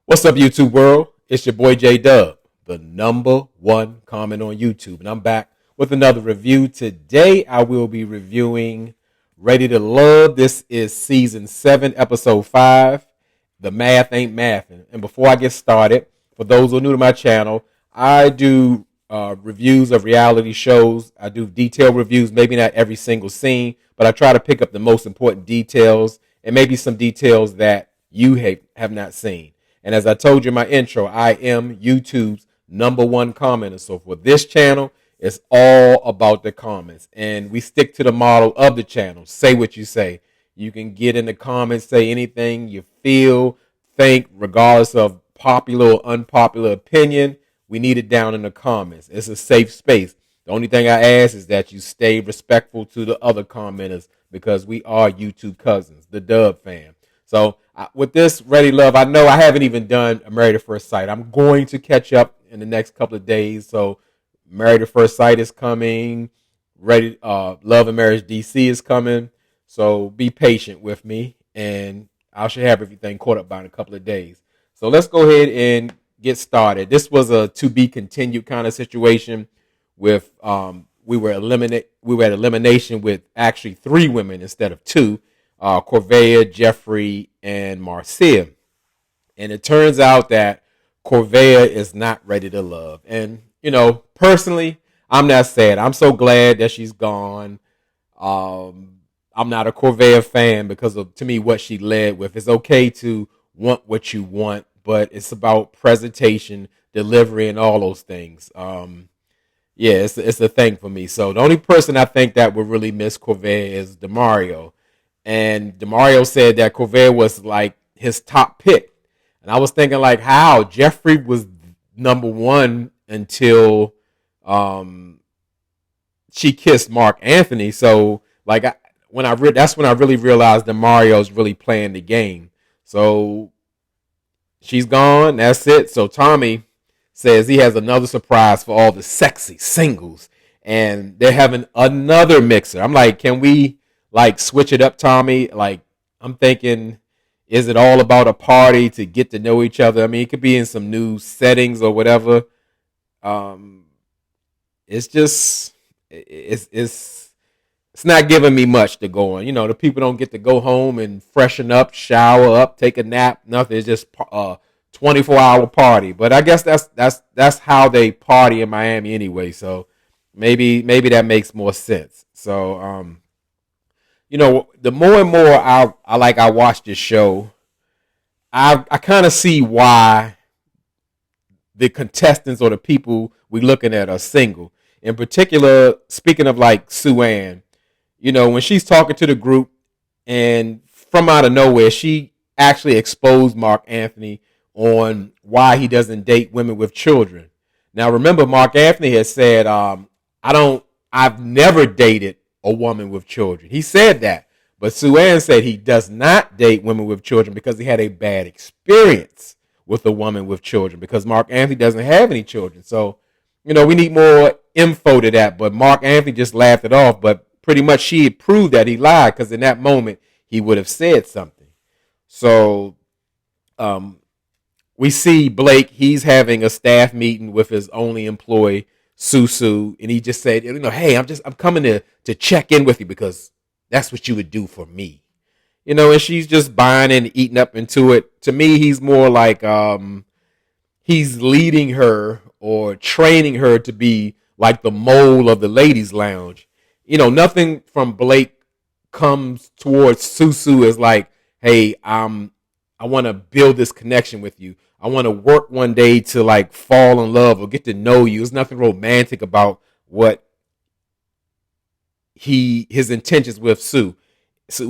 What's up, YouTube world? It's your boy J Dub, the number one comment on YouTube, and I'm back with another review. Today, I will be reviewing Ready to Love. This is season 7, episode 5. The Math Ain't Mathin. And before I get started, for those who are new to my channel, I do reviews of reality shows. I do detailed reviews, maybe not every single scene, but I try to pick up the most important details and maybe some details that you have not seen. And as I told you in my intro, I am YouTube's number one commenter. So for this channel, it's all about the comments. And we stick to the model of the channel. Say what you say. You can get in the comments, say anything you feel, think, regardless of popular or unpopular opinion. We need it down in the comments. It's a safe space. The only thing I ask is that you stay respectful to the other commenters because we are YouTube cousins, the Dub fam. So with this Ready Love, I know I haven't even done a Married at First Sight. I'm going to catch up in the next couple of days. So Married at First Sight is coming. Ready Love and Marriage DC is coming. So be patient with me, and I should have everything caught up by in a couple of days. So let's go ahead and get started. This was a to be continued kind of situation with we were at elimination with actually 3 women instead of 2. Corvea, Jeffrey, and Marcia. And it turns out that Corvea is not ready to love. And, personally, I'm not sad. I'm so glad that she's gone. I'm not a Corvea fan because of, to me, what she led with. It's okay to want what you want, but it's about presentation, delivery, and all those things. It's a thing for me. So the only person I think that would really miss Corvea is Demario. And Demario said that Corvea was like his top pick. And I was thinking like how Jeffrey was number 1 until she kissed Mark Anthony. So like that's when I really realized Demario's really playing the game. So she's gone. That's it. So Tommy says he has another surprise for all the sexy singles. And they're having another mixer. I'm like, can we like switch it up, Tommy? Like, I'm thinking, is it all about a party to get to know each other? I mean, it could be in some new settings or whatever. It's just, it's not giving me much to go on. The people don't get to go home and freshen up, shower up, take a nap, nothing. It's just a 24-hour party. But I guess that's how they party in Miami anyway. So maybe that makes more sense. So, the more and more I watch this show, I kind of see why the contestants or the people we looking at are single. In particular, speaking of like Sue Ann, when she's talking to the group and from out of nowhere, she actually exposed Mark Anthony on why he doesn't date women with children. Now, remember, Mark Anthony has said, I've never dated a woman with children. He said that. But Sue Ann said he does not date women with children because he had a bad experience with a woman with children because Mark Anthony doesn't have any children. So, we need more info to that. But Mark Anthony just laughed it off. But pretty much she had proved that he lied because in that moment he would have said something. So we see Blake. He's having a staff meeting with his only employee, Susu, and he just said, hey, I'm coming to check in with you because that's what you would do for me. And she's just buying and eating up into it. To me, he's more like he's leading her or training her to be like the mole of the ladies' lounge. Nothing from Blake comes towards Susu as like, hey, I want to build this connection with you. I want to work one day to like fall in love or get to know you. There's nothing romantic about what his intentions with Sue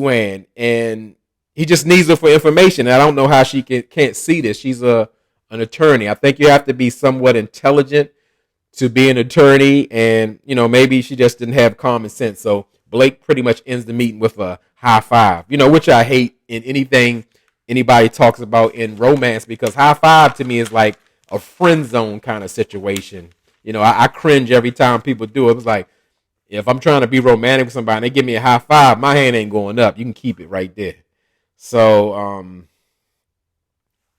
Ann, and he just needs her for information. And I don't know how she can't see this. She's an attorney. I think you have to be somewhat intelligent to be an attorney, and maybe she just didn't have common sense. So Blake pretty much ends the meeting with a high five. Which I hate in anything anybody talks about in romance because high five to me is like a friend zone kind of situation. I cringe every time people do it. It's like, if I'm trying to be romantic with somebody and they give me a high five, my hand ain't going up. You can keep it right there. So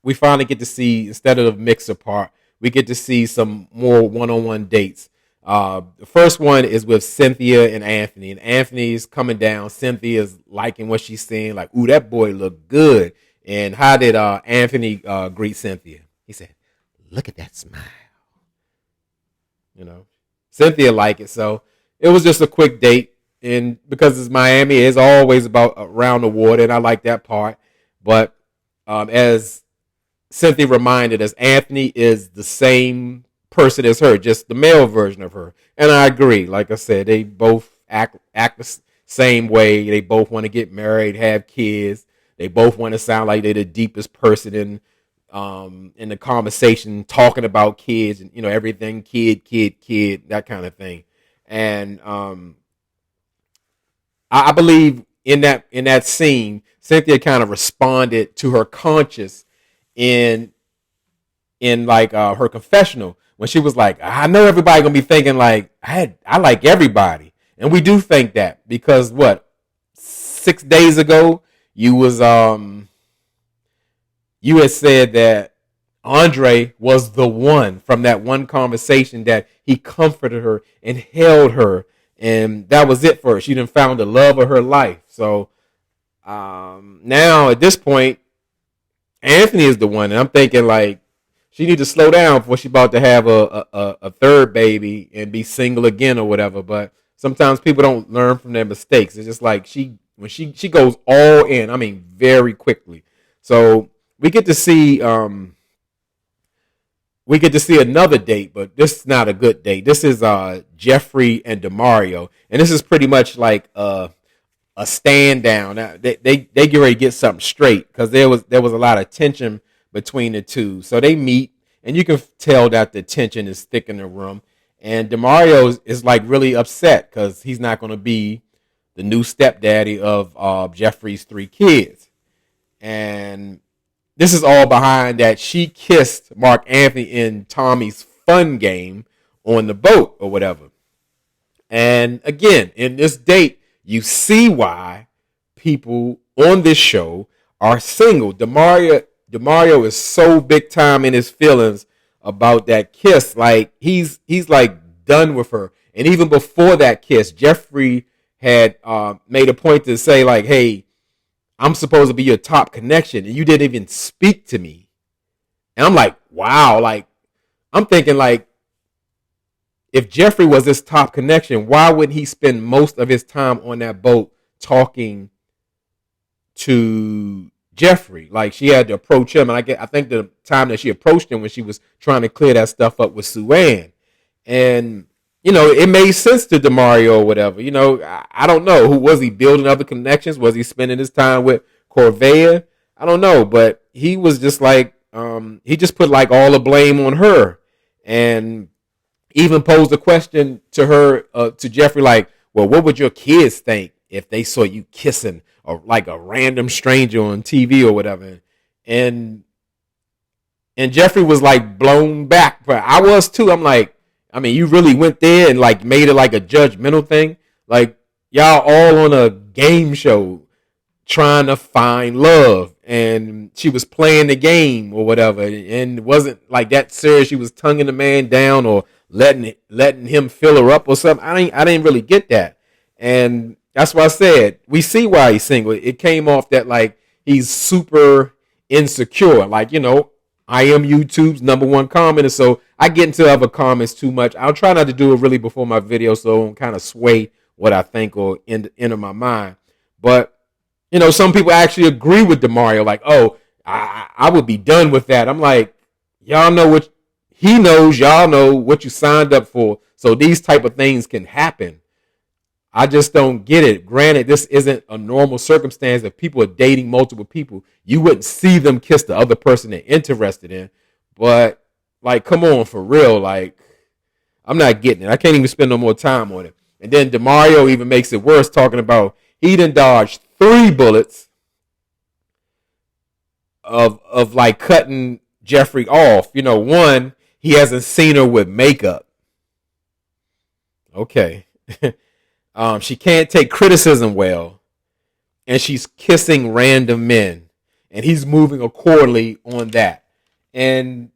we finally get to see, instead of the mixer part, we get to see some more one-on-one dates. The first one is with Cynthia and Anthony, and Anthony's coming down. Cynthia's liking what she's seeing, like, ooh, that boy look good. And how did Anthony greet Cynthia? He said, "Look at that smile." You know, Cynthia liked it, so it was just a quick date. And because it's Miami, it's always about around the water, and I like that part. But as Cynthia reminded us, Anthony is the same person as her, just the male version of her. And I agree. Like I said, they both act the same way. They both want to get married, have kids. They both want to sound like they're the deepest person in the conversation, talking about kids and everything, kid, that kind of thing. And I believe in that scene, Cynthia kind of responded to her conscience in like her confessional, when she was like, "I know everybody gonna be thinking like I like everybody," and we do think that because what 6 days ago you had said that Andre was the one, from that one conversation, that he comforted her and held her, and that was it for her. She done found the love of her life. So now at this point, Anthony is the one, and I'm thinking like she need to slow down before she's about to have a third baby and be single again or whatever. But sometimes people don't learn from their mistakes. It's just like when she goes all in, I mean, very quickly. So we get to see another date, but this is not a good date. This is Jeffrey and Demario, and this is pretty much like a stand down. Now, they get ready to get something straight, because there was a lot of tension between the two. So they meet, and you can tell that the tension is thick in the room. And Demario is like really upset because he's not going to be the new stepdaddy of Jeffrey's 3 kids. And this is all behind that she kissed Mark Anthony in Tommy's fun game on the boat or whatever. And again, in this date, you see why people on this show are single. Demario is so big time in his feelings about that kiss. Like he's like done with her. And even before that kiss, Jeffrey had made a point to say like, "Hey, I'm supposed to be your top connection, and you didn't even speak to me." And I'm like, wow. Like I'm thinking like, if Jeffrey was this top connection, why wouldn't he spend most of his time on that boat talking to Jeffrey? Like she had to approach him, and I think the time that she approached him when she was trying to clear that stuff up with Sue Ann, and it made sense to Demario or whatever. I don't know. Who was he building other connections? Was he spending his time with Corvea? I don't know, but he was just like he just put like all the blame on her, and even posed a question to her, to Jeffrey, like, "Well, what would your kids think if they saw you kissing or like a random stranger on TV or whatever?" And Jeffrey was like blown back, but I was too. I'm like, I mean, you really went there and like made it like a judgmental thing. Like y'all all on a game show trying to find love, and she was playing the game or whatever, and it wasn't like that serious. She was tonguing the man down or letting him fill her up or something. I didn't really get that, and that's why I said we see why he's single. It came off that like he's super insecure. Like I am YouTube's #1 commenter, so I get into other comments too much. I'll try not to do it really before my video, so I don't kind of sway what I think or enter my mind. But some people actually agree with Demario, like, "Oh, I would be done with that." I'm like, y'all know what he knows, y'all know what you signed up for, so these type of things can happen. I just don't get it. Granted, this isn't a normal circumstance. If people are dating multiple people, you wouldn't see them kiss the other person they're interested in. But like, come on, for real. Like, I'm not getting it. I can't even spend no more time on it. And then Demario even makes it worse, talking about he done dodged 3 bullets of like cutting Jeffrey off. One, he hasn't seen her with makeup. Okay. She can't take criticism well, and she's kissing random men. and he's moving accordingly on that. And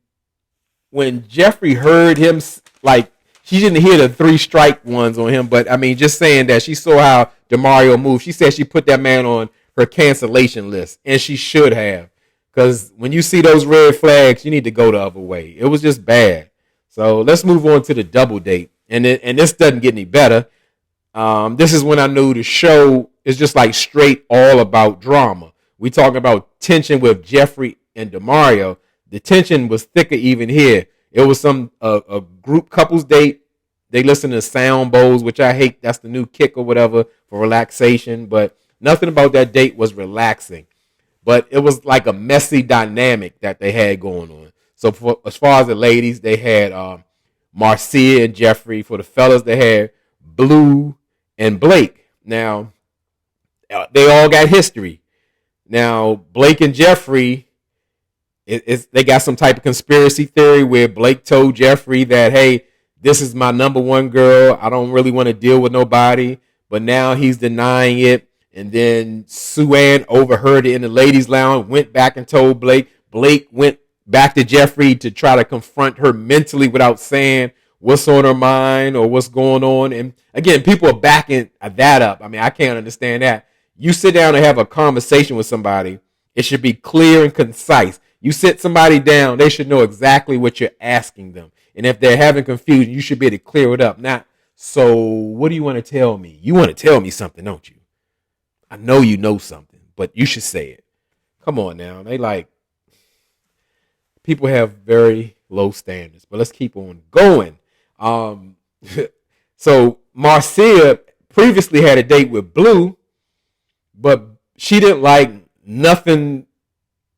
when Jeffrey heard him, like, she didn't hear the 3 strike ones on him, but I mean, just saying that she saw how Demario moved. She said she put that man on her cancellation list, and she should have, because when you see those red flags, you need to go the other way. It was just bad. So let's move on to the double date, and this doesn't get any better. This is when I knew the show is just like straight all about drama. We talking about tension with Jeffrey and Demario. The tension was thicker even here. It was a group couples date. They listen to sound bowls, which I hate. That's the new kick or whatever for relaxation. But nothing about that date was relaxing. But it was like a messy dynamic that they had going on. So as far as the ladies, they had Marcia and Jeffrey. For the fellas, they had Blue and Blake. Now, they all got history. Now, Blake and Jeffrey, they got some type of conspiracy theory where Blake told Jeffrey that, hey, this is my number one girl. I don't really want to deal with nobody. But now he's denying it. And then Sue Ann overheard it in the ladies' lounge, went back and told Blake. Blake went back to Jeffrey to try to confront her mentally without saying what's on her mind or what's going on. And again, people are backing that up. I mean, I can't understand that. You sit down and have a conversation with somebody, it should be clear and concise. You sit somebody down, they should know exactly what you're asking them. And if they're having confusion, you should be able to clear it up. Not, so what do you want to tell me? You want to tell me something, don't you? I know you know something, but you should say it. Come on now. People have very low standards, but let's keep on going. So Marcia previously had a date with Blue, but she didn't like nothing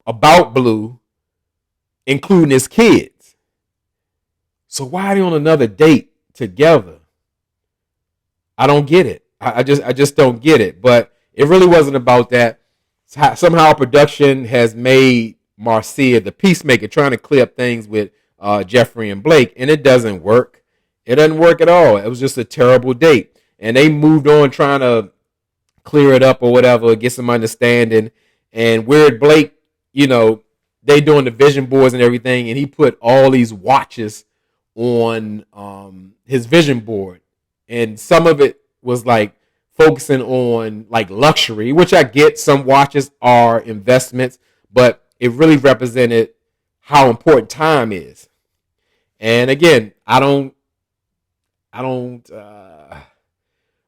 about Blue, including his kids. So why are they on another date together? I don't get it. I just don't get it. But it really wasn't about that. Somehow production has made Marcia the peacemaker, trying to clear up things with Jeffrey and Blake, and it doesn't work. It doesn't work at all. It was just a terrible date. And they moved on trying to clear it up or whatever, get some understanding. And Weird Blake, they doing the vision boards and everything, and he put all these watches on his vision board. And some of it was like focusing on like luxury, which I get. Some watches are investments, but it really represented how important time is. And again, I don't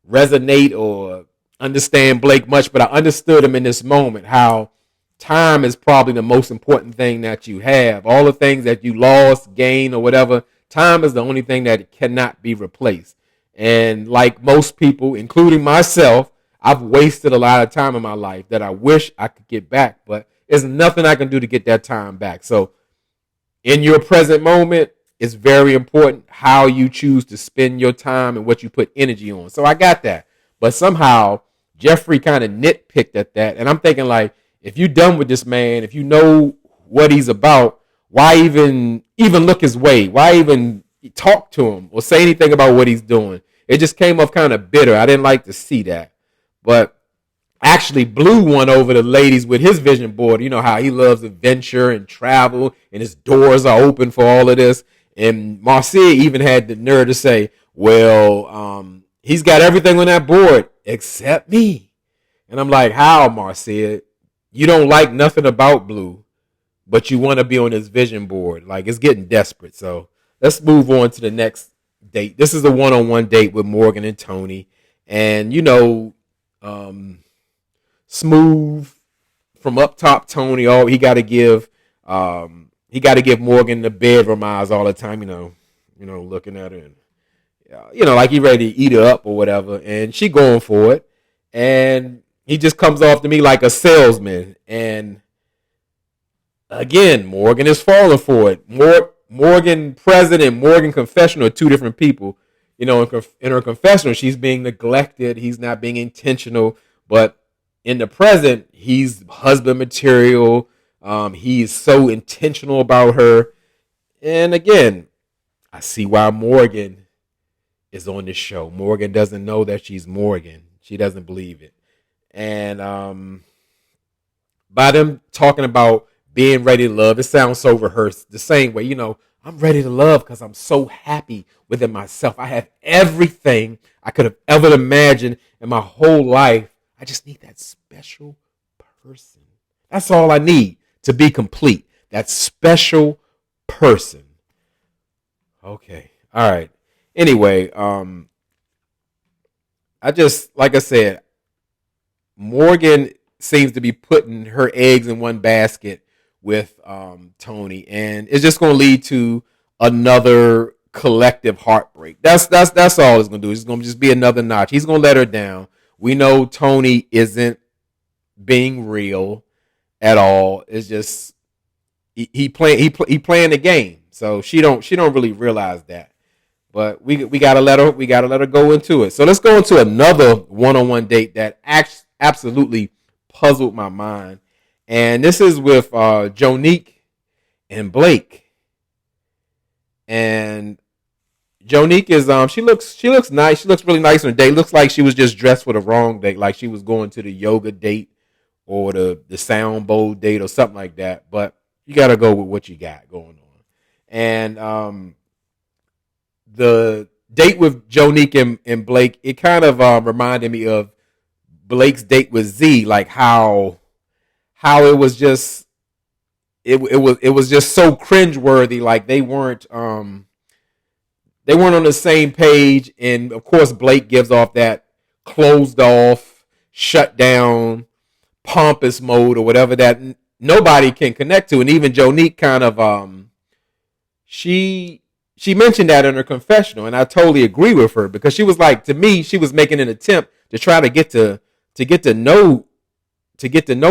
resonate or understand Blake much, but I understood him in this moment, how time is probably the most important thing that you have. All the things that you lost, gained, or whatever, time is the only thing that cannot be replaced. And like most people, including myself, I've wasted a lot of time in my life that I wish I could get back, but there's nothing I can do to get that time back. So in your present moment, it's very important how you choose to spend your time and what you put energy on. So I got that. But somehow Jeffrey kind of nitpicked at that. And I'm thinking, like, if you're done with this man, if you know what he's about, why even look his way? Why even talk to him or say anything about what he's doing? It just came off kind of bitter. I didn't like to see that. But actually, Blue won over the ladies with his vision board. You know how he loves adventure and travel, and his doors are open for all of this. And Marcia even had the nerve to say, well, he's got everything on that board except me. And I'm like, how, Marcia? You don't like nothing about Blue, but you want to be on his vision board. Like, it's getting desperate. So let's move on to the next date. This is a one-on-one date with Morgan and Tony. And, smooth from up top Tony, he got to give Morgan the bedroom eyes all the time, looking at her and like he ready to eat her up or whatever, and she going for it, and he just comes off to me like a salesman. And again, Morgan is falling for it. Morgan present and Morgan confessional are two different people. In her confessional, she's being neglected. He's not being intentional, but in the present, he's husband material. He's so intentional about her. And again, I see why Morgan is on this show. Morgan doesn't know that she's Morgan. She doesn't believe it. And by them talking about being ready to love, it sounds so rehearsed. The same way, I'm ready to love because I'm so happy within myself. I have everything I could have ever imagined in my whole life. I just need that special person. That's all I need to be complete. That special person. Okay. All right. Anyway, I just, like I said, Morgan seems to be putting her eggs in one basket with Tony, and it's just going to lead to another collective heartbreak. That's all it's going to do. It's going to just be another notch. He's going to let her down. We know Tony isn't being real at all. It's just he playing the game. So she don't really realize that. But we gotta let her go into it. So let's go into another one-on-one date that absolutely puzzled my mind, and this is with Jonique and Blake. And Jonique is she looks nice. She looks really nice on a date. Looks like she was just dressed for the wrong date, like she was going to the yoga date or the sound bowl date or something like that. But you gotta go with what you got going on. And the date with Jonique and Blake, it kind of reminded me of Blake's date with Z, like how it was just it was just so cringeworthy. Like they weren't on the same page, and of course Blake gives off that closed off, shut down, pompous mode or whatever that nobody can connect to. And even Jonique kind of she mentioned that in her confessional, and I totally agree with her, because she was like, to me, she was making an attempt to try to get to know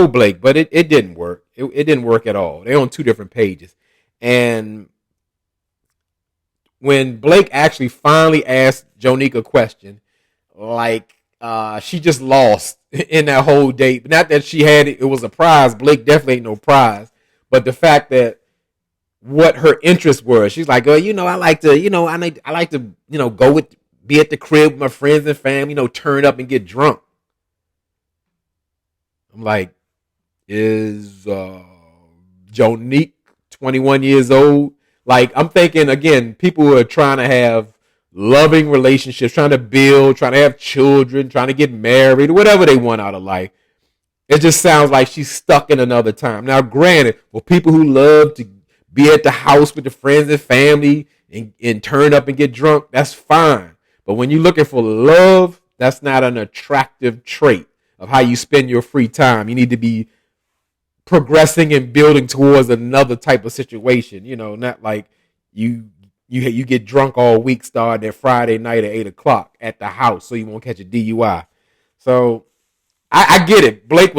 Blake, but it didn't work. It didn't work at all. They're on two different pages. And when Blake actually finally asked Jonique a question, like she just lost in that whole date. Not that she had it was a prize. Blake definitely ain't no prize, but the fact that what her interests were. She's like, oh, I like to, I like to, be at the crib with my friends and family, turn up and get drunk. I'm like, is Jonique 21 years old? Like, I'm thinking, again, people who are trying to have loving relationships, trying to build, trying to have children, trying to get married, whatever they want out of life. It just sounds like she's stuck in another time. Now, granted, for people who love to be at the house with the friends and family and turn up and get drunk, that's fine. But when you're looking for love, that's not an attractive trait of how you spend your free time. You need to be progressing and building towards another type of situation. Not like you get drunk all week starting at Friday night at 8:00 at the house so you won't catch a DUI. So I get it. Blake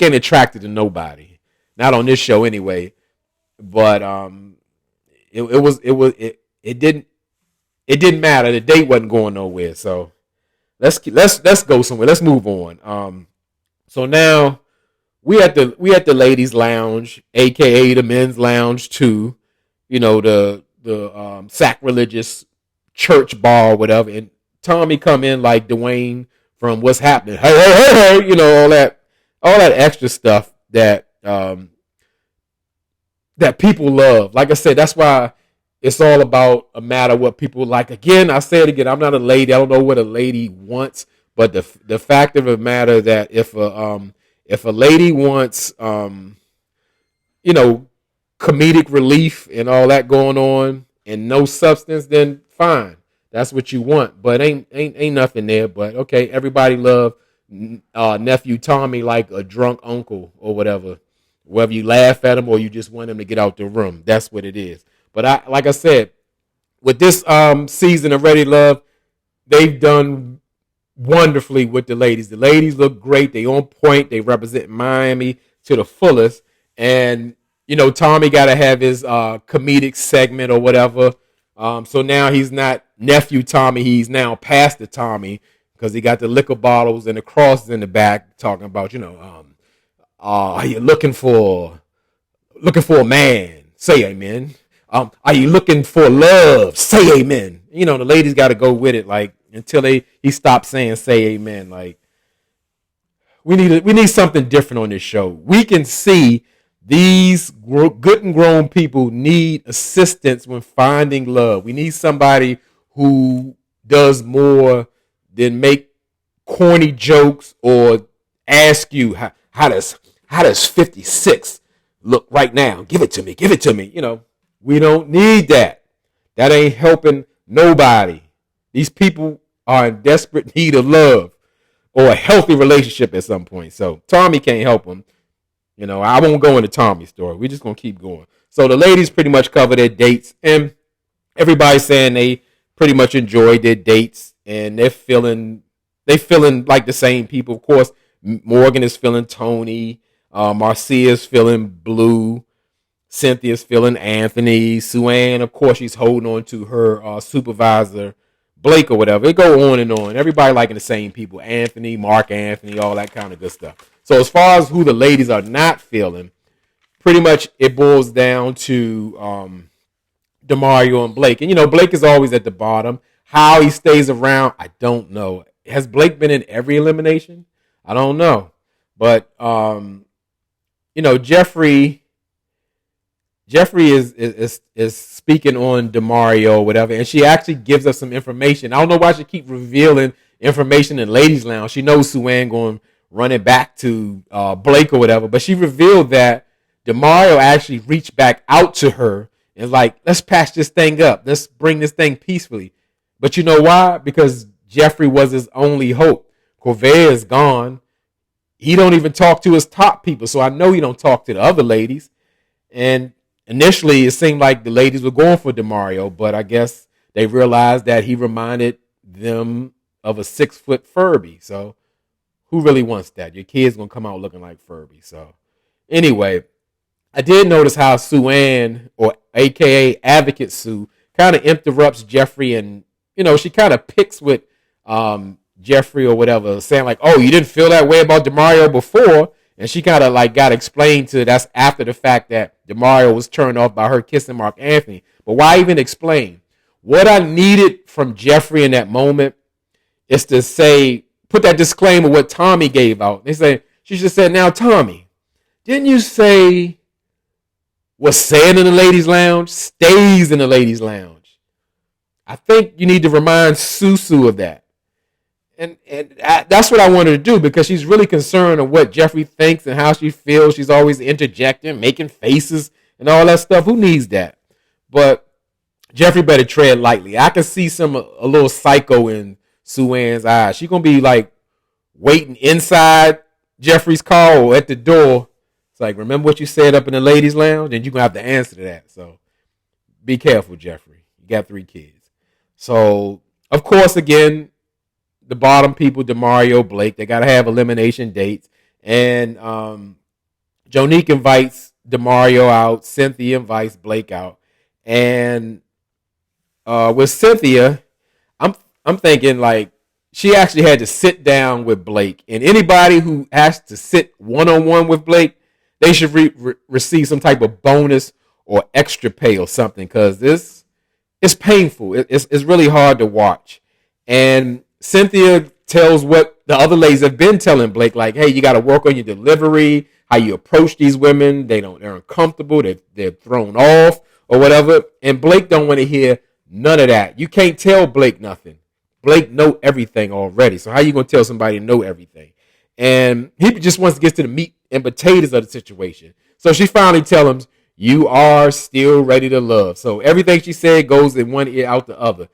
ain't attracted to nobody. Not on this show anyway. But it didn't matter. The date wasn't going nowhere. So let's go somewhere. Let's move on. So now we at the ladies' lounge, aka the men's lounge too. The sacrilegious church bar or whatever. And Tommy come in like Dwayne from What's Happening. Hey, hey, hey, all that extra stuff that people love. Like I said, that's why it's all about a matter of what people like. Again, I say it again. I'm not a lady. I don't know what a lady wants, but the fact of the matter that if a lady wants comedic relief and all that going on and no substance, then fine. That's what you want. But ain't nothing there. But okay, everybody love nephew Tommy like a drunk uncle or whatever. Whether you laugh at him or you just want him to get out the room. That's what it is. But like I said, with this season of Ready to Love, they've done wonderfully with the ladies. The ladies look great. They on point. They represent Miami to the fullest. And, Tommy got to have his comedic segment or whatever. So now he's not nephew Tommy. He's now Pastor Tommy, because he got the liquor bottles and the crosses in the back talking about, are you looking for a man? Say amen. Are you looking for love? Say amen. The ladies got to go with it, like, until he stops saying say amen. Like, we need something different on this show. We can see these good and grown people need assistance when finding love. We need somebody who does more than make corny jokes or ask you how does 56 look right now? Give it to me. Give it to me. We don't need that. That ain't helping nobody. These people are in desperate need of love or a healthy relationship at some point. So Tommy can't help them. I won't go into Tommy's story. We're just going to keep going. So the ladies pretty much cover their dates, and everybody's saying they pretty much enjoyed their dates, and they feeling like the same people. Of course, Morgan is feeling Tony. Marcia's feeling Blue. Cynthia's feeling Anthony. Sue-Ann, of course, she's holding on to her supervisor, Blake or whatever. It go on and on. Everybody liking the same people. Anthony, Mark Anthony, all that kind of good stuff. So as far as who the ladies are not feeling, pretty much it boils down to Demario and Blake. And, Blake is always at the bottom. How he stays around, I don't know. Has Blake been in every elimination? I don't know. But, Jeffrey is speaking on Demario or whatever, and she actually gives us some information. I don't know why she keep revealing information in Ladies Lounge. She knows Sue-Ann going to run it back to Blake or whatever, but she revealed that Demario actually reached back out to her and like, let's patch this thing up. Let's bring this thing peacefully. But you know why? Because Jeffrey was his only hope. Corvée is gone. He don't even talk to his top people, so I know he don't talk to the other ladies. And initially, it seemed like the ladies were going for Demario, but I guess they realized that he reminded them of a 6-foot Furby. So who really wants that? Your kid's going to come out looking like Furby. So anyway, I did notice how Sue-Ann, or a.k.a. Advocate Sue, kind of interrupts Jeffrey, and, she kind of picks with Jeffrey or whatever, saying like, oh, you didn't feel that way about Demario before. And she kind of like got explained to that's after the fact that Demario was turned off by her kissing Mark Anthony. But why even explain? What I needed from Jeffrey in that moment is to say, put that disclaimer what Tommy gave out. She just said, now Tommy, didn't you say what's said in the ladies' lounge stays in the ladies' lounge? I think you need to remind Susu of that. And that's what I wanted to do, because she's really concerned of what Jeffrey thinks and how she feels. She's always interjecting, making faces and all that stuff. Who needs that? But Jeffrey better tread lightly. I can see a little psycho in Sue-Ann's eyes. She's going to be like waiting inside Jeffrey's car or at the door. It's like, remember what you said up in the ladies' lounge? And you're going to have to answer to that. So be careful, Jeffrey. You got 3 kids. So, of course, again, the bottom people, Demario, Blake, they got to have elimination dates. And Jonique invites Demario out. Cynthia invites Blake out. And with Cynthia, I'm thinking like she actually had to sit down with Blake. And anybody who has to sit one-on-one with Blake, they should receive some type of bonus or extra pay or something, because this is painful. It's really hard to watch. And Cynthia tells what the other ladies have been telling Blake, like, hey, you got to work on your delivery, how you approach these women. They're uncomfortable. They're thrown off or whatever. And Blake don't want to hear none of that. You can't tell Blake nothing. Blake know everything already. So how you going to tell somebody to know everything? And he just wants to get to the meat and potatoes of the situation. So she finally tells him, you are still ready to love. So everything she said goes in one ear out the other.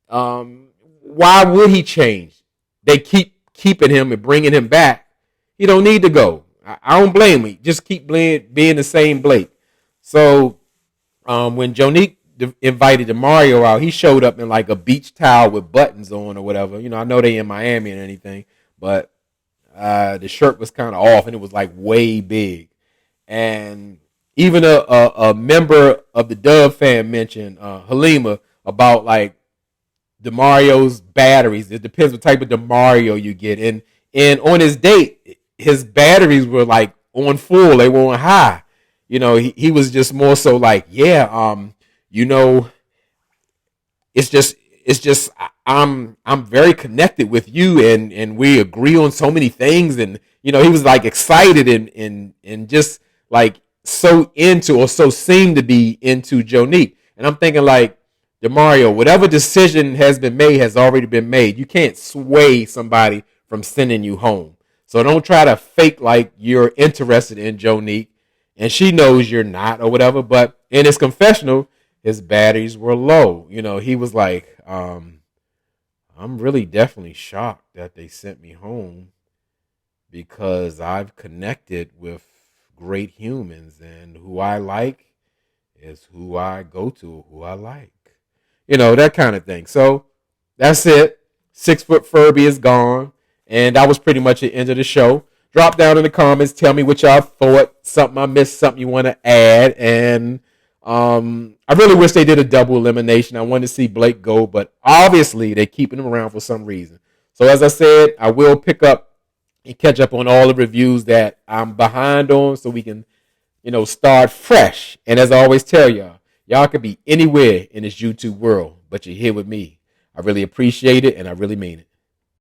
Why would he change? They keep keeping him and bringing him back. He don't need to go. I don't blame him. Just keep being the same Blake. So when Jonique invited Demario out, he showed up in like a beach towel with buttons on or whatever. I know they in Miami and anything, but the shirt was kind of off and it was like way big. And even a member of the Dove fan mentioned, Halima, about like Demario's batteries. It depends what type of Demario you get. And on his date, his batteries were like on full. They were on high. He was just more so like, yeah, it's just it's just I'm very connected with you, and we agree on so many things. And he was like excited and just like so into, or so seemed to be into, Jonique. And I'm thinking like, Demario, whatever decision has been made has already been made. You can't sway somebody from sending you home. So don't try to fake like you're interested in Jonique, and she knows you're not or whatever. But in his confessional, his batteries were low. He was like, I'm really definitely shocked that they sent me home, because I've connected with great humans, and who I like is who I go to, who I like. That kind of thing. So that's it. 6 foot Furby is gone. And that was pretty much the end of the show. Drop down in the comments. Tell me what y'all thought. Something I missed, something you want to add. And I really wish they did a double elimination. I wanted to see Blake go, but obviously they're keeping him around for some reason. So as I said, I will pick up and catch up on all the reviews that I'm behind on, so we can, start fresh. And as I always tell y'all could be anywhere in this YouTube world, but you're here with me. I really appreciate it, and I really mean it.